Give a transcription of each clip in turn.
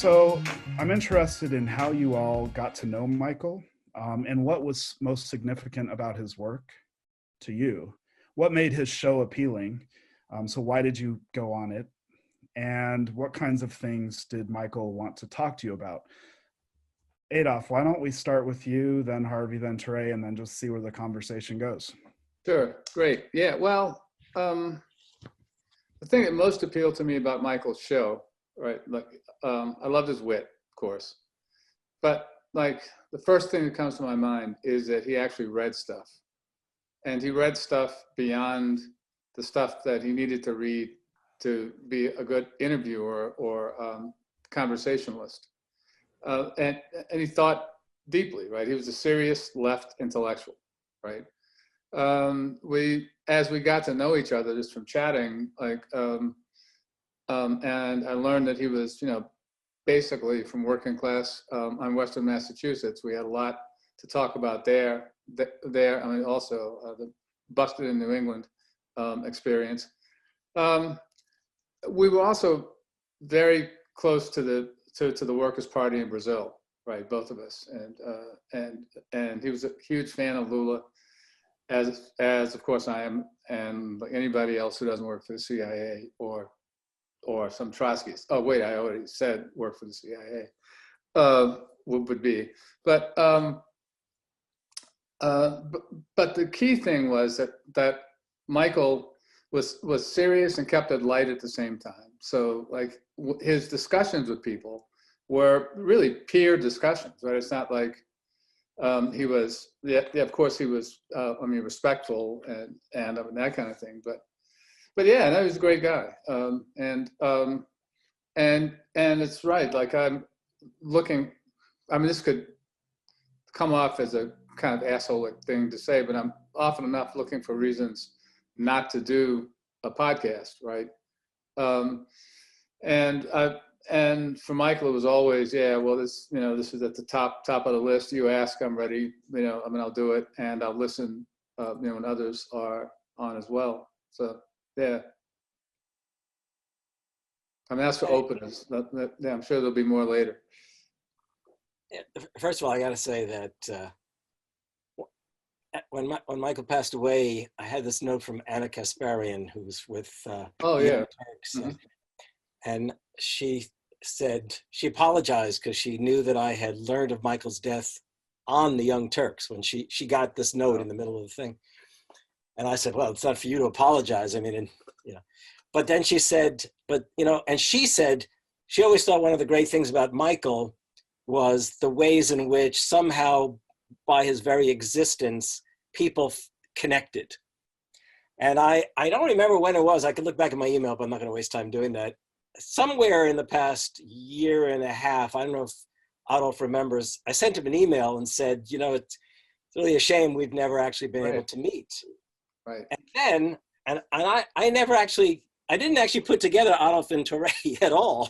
So I'm interested in how you all got to know Michael, and what was most significant about his work to you. What made his show appealing? So why did you go on it? And what kinds of things did Michael want to talk to you about? Adolph, why don't we start with you, then Harvey, then Touré, and then just see where the conversation goes. Sure, great. Yeah, well, the thing that most appealed to me about Michael's show, right, like, I loved his wit, of course, but like the first thing that comes to my mind is that he actually read stuff, and he read stuff beyond the stuff that he needed to read to be a good interviewer or conversationalist. And he thought deeply, right? He was a serious left intellectual, right? As we got to know each other just from chatting, like, and I learned that he was, basically from working class on Western Massachusetts. We had a lot to talk about there. I mean, also the busted in New England experience. We were also very close to the Workers' Party in Brazil, right? Both of us, and he was a huge fan of Lula, as of course I am, and like anybody else who doesn't work for the CIA or some Trotskyists. Oh wait, I already said work for the CIA. Would be, but the key thing was that Michael was serious and kept it light at the same time. So like his discussions with people were really peer discussions, right? It's not like he was, of course he was, respectful and that kind of thing. But yeah, that was a great guy. And it's right. Like I'm looking, this could come off as a kind of asshole-like thing to say, but I'm often enough looking for reasons not to do a podcast, right? And for Michael, it was always, this is at the top of the list. You ask, I'm ready. I'll do it, and I'll listen. When others are on as well. So yeah. That's for openness. Yeah, I'm sure there'll be more later. First of all, I got to say that when Michael passed away, I had this note from Anna Kasparian, who was with Turks, mm-hmm. And she said she apologized because she knew that I had learned of Michael's death on the Young Turks when she got this note in the middle of the thing. And I said, well, it's not for you to apologize. But then she said, and she said she always thought one of the great things about Michael was the ways in which somehow by his very existence, people connected. And I don't remember when it was. I could look back at my email, but I'm not going to waste time doing that. Somewhere in the past year and a half, I don't know if Adolph remembers, I sent him an email and said, it's really a shame we've never actually been able to meet. Right. And then, I didn't actually put together Adolph and Touré at all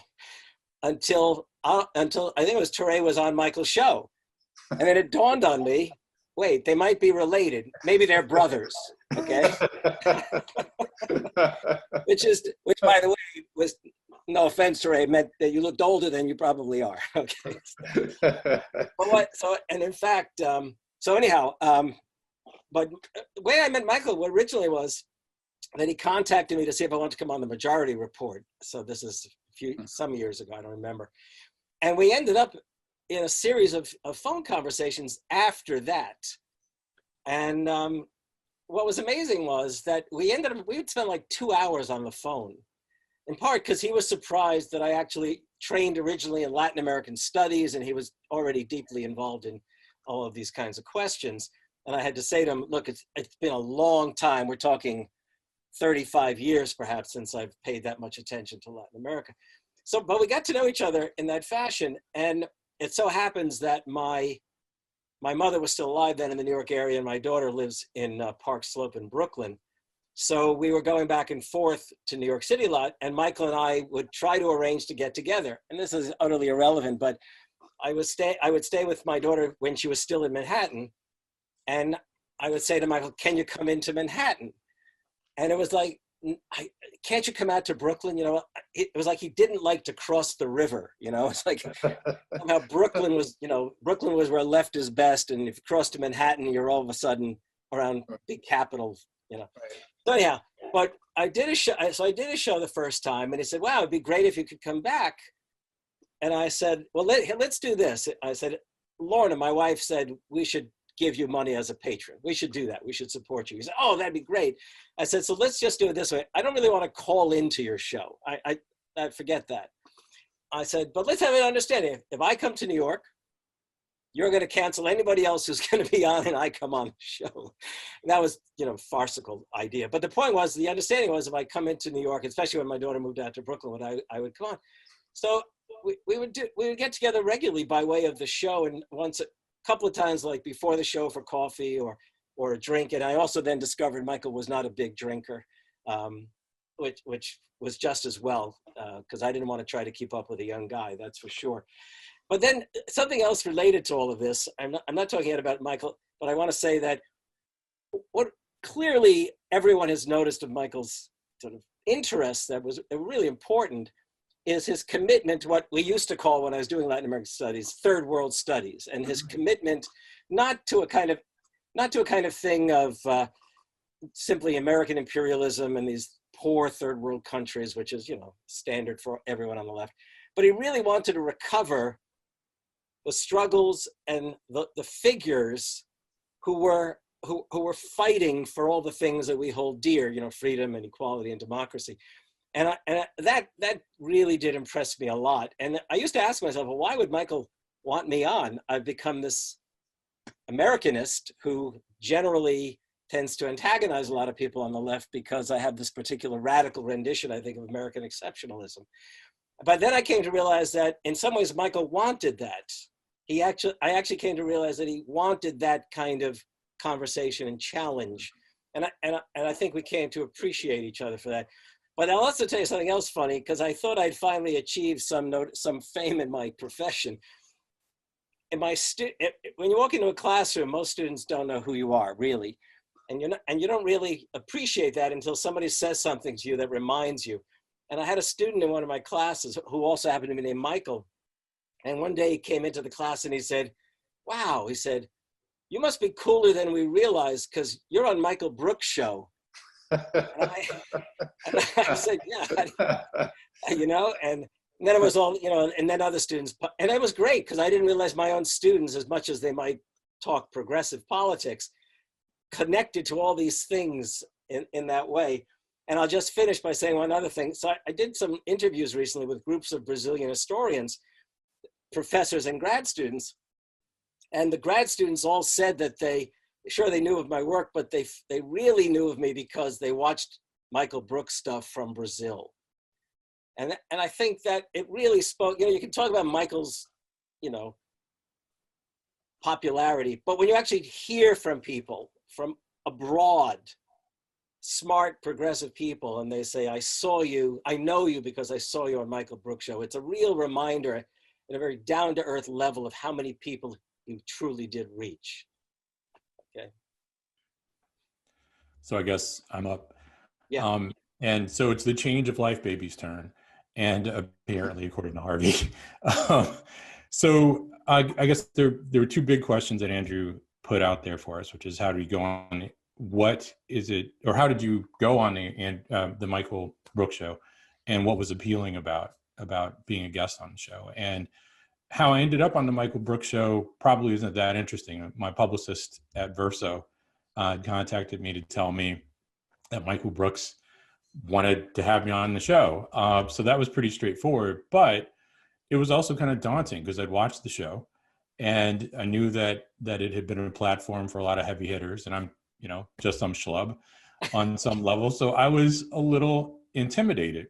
until I think it was Touré was on Michael's show. And then it dawned on me, wait, they might be related. Maybe they're brothers, okay? which by the way, was, no offense, Touré, meant that you looked older than you probably are, okay? But the way I met Michael originally was that he contacted me to see if I wanted to come on the Majority Report. So this is some years ago, I don't remember. And we ended up in a series of phone conversations after that. And what was amazing was that we would spend like 2 hours on the phone, in part because he was surprised that I actually trained originally in Latin American studies, and he was already deeply involved in all of these kinds of questions. And I had to say to him, look, it's been a long time. We're talking 35 years perhaps since I've paid that much attention to Latin America. But we got to know each other in that fashion. And it so happens that my mother was still alive then in the New York area, and my daughter lives in Park Slope in Brooklyn. So we were going back and forth to New York City a lot, and Michael and I would try to arrange to get together. And this is utterly irrelevant, but I would stay with my daughter when she was still in Manhattan, and I would say to Michael, can you come into Manhattan? And it was like, can't you come out to Brooklyn? You know, it was like he didn't like to cross the river. You know, it's like somehow Brooklyn was, you know, Brooklyn was where left is best. And if you cross to Manhattan, you're all of a sudden around big capital, you know. So anyhow, but I did a show. So I did a show the first time, and he said, wow, it'd be great if you could come back. And I said, well, let's do this. I said, Lorna, my wife said, we should give you money as a patron. We should do that. We should support you. He said, oh, that'd be great. I said, so let's just do it this way. I don't really want to call into your show. I forget that. I said, but let's have an understanding. If I come to New York, you're going to cancel anybody else who's going to be on and I come on the show. And that was, you know, farcical idea. But the point was, the understanding was if I come into New York, especially when my daughter moved out to Brooklyn, I would come on. So we would get together regularly by way of the show, and once a couple of times, like before the show for coffee or a drink. And I also then discovered Michael was not a big drinker, which was just as well, because I didn't want to try to keep up with a young guy, that's for sure. But then something else related to all of this, I'm not talking yet about Michael, but I want to say that what clearly everyone has noticed of Michael's sort of interests that was really important is his commitment to what we used to call, when I was doing Latin American studies, third world studies, and his commitment not to a kind of thing of simply American imperialism and these poor third world countries, which is, you know, standard for everyone on the left, but he really wanted to recover the struggles and the figures who were fighting for all the things that we hold dear, you know, freedom and equality and democracy. And that really did impress me a lot. And I used to ask myself, well, why would Michael want me on? I've become this Americanist who generally tends to antagonize a lot of people on the left because I have this particular radical rendition, I think, of American exceptionalism. But then I came to realize that in some ways Michael wanted that. I actually came to realize that he wanted that kind of conversation and challenge. And I think we came to appreciate each other for that. But I'll also tell you something else funny, because I thought I'd finally achieved some fame in my profession. When you walk into a classroom, most students don't know who you are, really. And you don't really appreciate that until somebody says something to you that reminds you. And I had a student in one of my classes who also happened to be named Michael. And one day he came into the class and he said, wow, he said, you must be cooler than we realized because you're on Michael Brooks' show. And I said, yeah, you know, and then it was all, you know, and then other students, and it was great because I didn't realize my own students, as much as they might talk progressive politics, connected to all these things in that way. And I'll just finish by saying one other thing. So I did some interviews recently with groups of Brazilian historians, professors and grad students. And the grad students all said that they knew of my work, but they really knew of me because they watched Michael Brooks stuff from Brazil. And I think that it really spoke, you know, you can talk about Michael's, you know, popularity, but when you actually hear from people from abroad, smart, progressive people, and they say, I know you because I saw you on Michael Brooks' show. It's a real reminder at a very down-to-earth level of how many people you truly did reach. Okay. So I guess I'm up. Yeah. And so it's the change of life baby's turn. And apparently, according to Harvey. So I guess there were two big questions that Andrew put out there for us, which is how do you go on? What is it, or how did you go on the Michael Brooks show, and what was appealing about being a guest on the show? And how I ended up on the Michael Brooks show probably isn't that interesting. My publicist at Verso contacted me to tell me that Michael Brooks wanted to have me on the show. So that was pretty straightforward, but it was also kind of daunting because I'd watched the show and I knew that it had been a platform for a lot of heavy hitters, and I'm, you know, just some schlub on some level. So I was a little intimidated,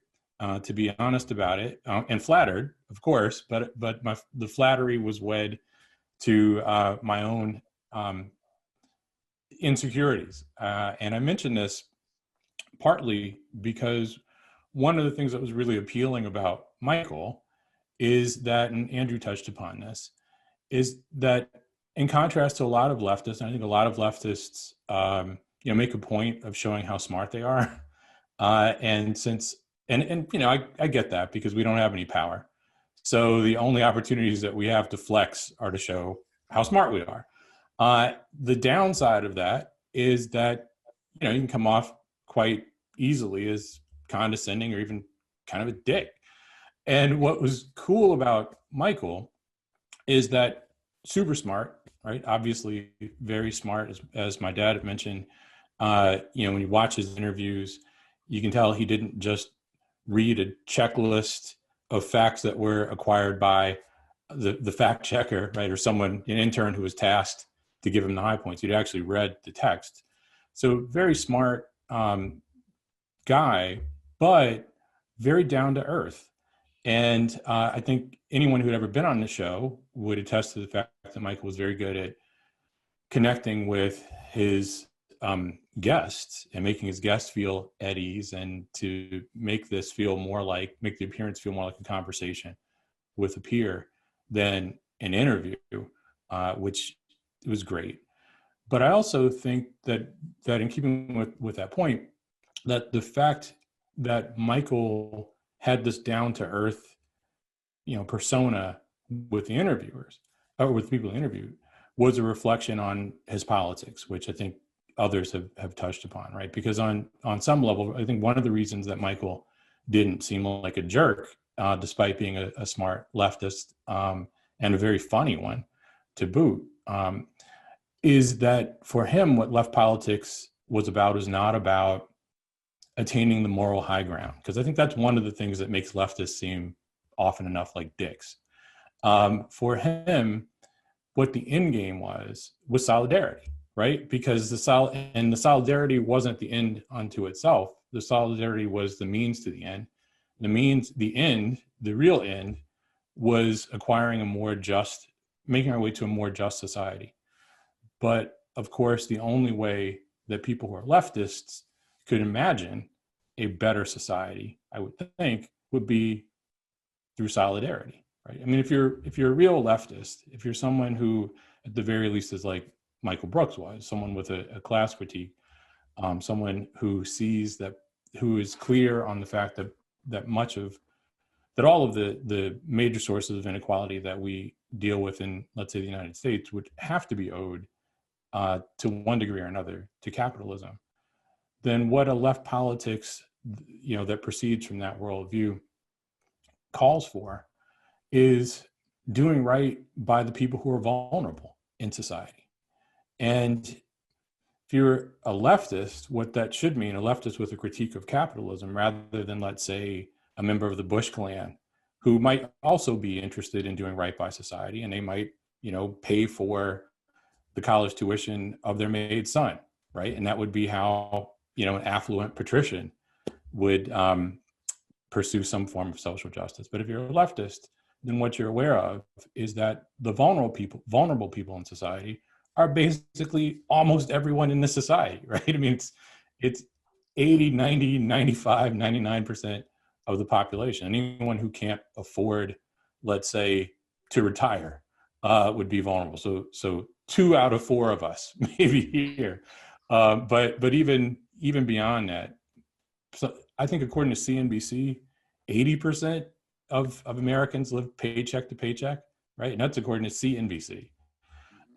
to be honest about it, and flattered, of course, but the flattery was wed to my own insecurities. And I mentioned this partly because one of the things that was really appealing about Michael is that, and Andrew touched upon this, is that in contrast to a lot of leftists, and I think a lot of leftists, make a point of showing how smart they are. And since, and you know, I get that because we don't have any power. So the only opportunities that we have to flex are to show how smart we are. The downside of that is that, you know, you can come off quite easily as condescending or even kind of a dick. And what was cool about Michael is that super smart, right? Obviously very smart, as my dad had mentioned. You know, when you watch his interviews, you can tell he didn't just read a checklist of facts that were acquired by the fact checker, right? Or someone, an intern who was tasked to give him the high points. He'd actually read the text. So very smart guy, but very down to earth. And I think anyone who had ever been on the show would attest to the fact that Michael was very good at connecting with his guests and making his guests feel at ease, and to make this feel more like, make the appearance feel more like a conversation with a peer than an interview, which was great. But I also think that in keeping with that point, that the fact that Michael had this down to earth, you know, persona with the interviewers, or with people he interviewed, was a reflection on his politics, which I think others have touched upon, right? Because on some level, I think one of the reasons that Michael didn't seem like a jerk, despite being a smart leftist, and a very funny one to boot, is that for him, what left politics was not about attaining the moral high ground. Because I think that's one of the things that makes leftists seem often enough like dicks. For him, what the end game was solidarity, right? Because the solidarity wasn't the end unto itself. The solidarity was the means to the end. The real end was acquiring a more just, making our way to a more just society. But of course, the only way that people who are leftists could imagine a better society, I would think, would be through solidarity, right? I mean, if you're a real leftist, if you're someone who, at the very least, is like Michael Brooks was, someone with a class critique, someone who sees that, who is clear on the fact that all of the major sources of inequality that we deal with in, let's say, the United States, would have to be owed to one degree or another to capitalism, then what a left politics, you know, that proceeds from that worldview calls for is doing right by the people who are vulnerable in society. And if you're a leftist, what that should mean, a leftist with a critique of capitalism, rather than, let's say, a member of the Bush clan, who might also be interested in doing right by society, and they might, you know, pay for the college tuition of their maid's son, right? And that would be how, you know, an affluent patrician would pursue some form of social justice. But if you're a leftist, then what you're aware of is that the vulnerable people in society are basically almost everyone in this society, right? I mean, it's 80, 90, 95, 99% of the population. Anyone who can't afford, let's say, to retire would be vulnerable. So 2 out of 4 of us maybe here. But even beyond that, so I think according to CNBC, 80% of Americans live paycheck to paycheck, right? And that's according to CNBC.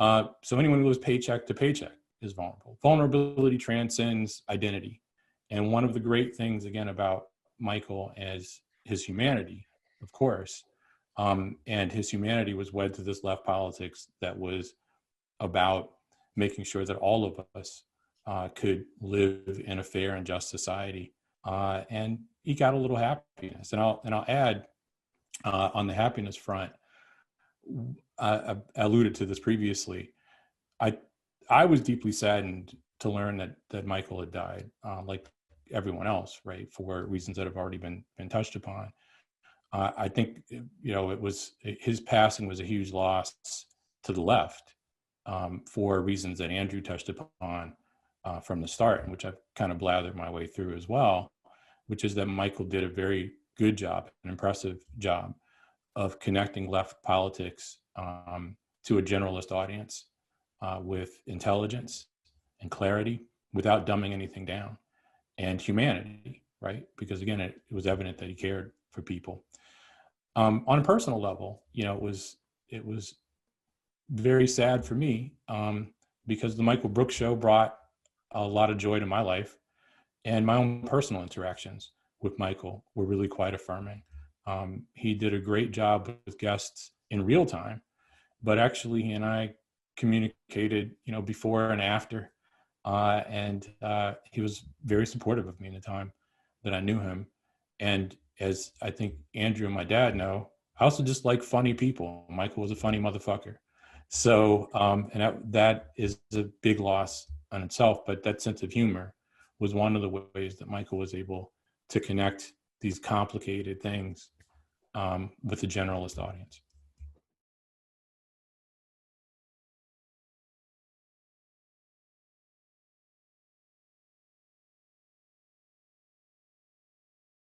So anyone who lives paycheck to paycheck is vulnerable. Vulnerability transcends identity. And one of the great things, again, about Michael is his humanity, of course. And his humanity was wed to this left politics that was about making sure that all of us could live in a fair and just society, and eke out a little happiness. And I'll add, on the happiness front, I alluded to this previously. I was deeply saddened to learn that Michael had died, like everyone else, right, for reasons that have already been touched upon. I think, you know, his passing was a huge loss to the left, for reasons that Andrew touched upon from the start, and which I've kind of blathered my way through as well, which is that Michael did a very good job, an impressive job, of connecting left politics to a generalist audience with intelligence and clarity, without dumbing anything down, and humanity, right? Because again, it was evident that he cared for people. On a personal level, you know, it was very sad for me because the Michael Brooks show brought a lot of joy to my life, and my own personal interactions with Michael were really quite affirming. He did a great job with guests in real time, but actually he and I communicated, you know, before and after, and he was very supportive of me in the time that I knew him. And as I think Andrew and my dad know, I also just like funny people. Michael was a funny motherfucker. So, and that is a big loss on itself, but that sense of humor was one of the ways that Michael was able to connect these complicated things with the generalist audience.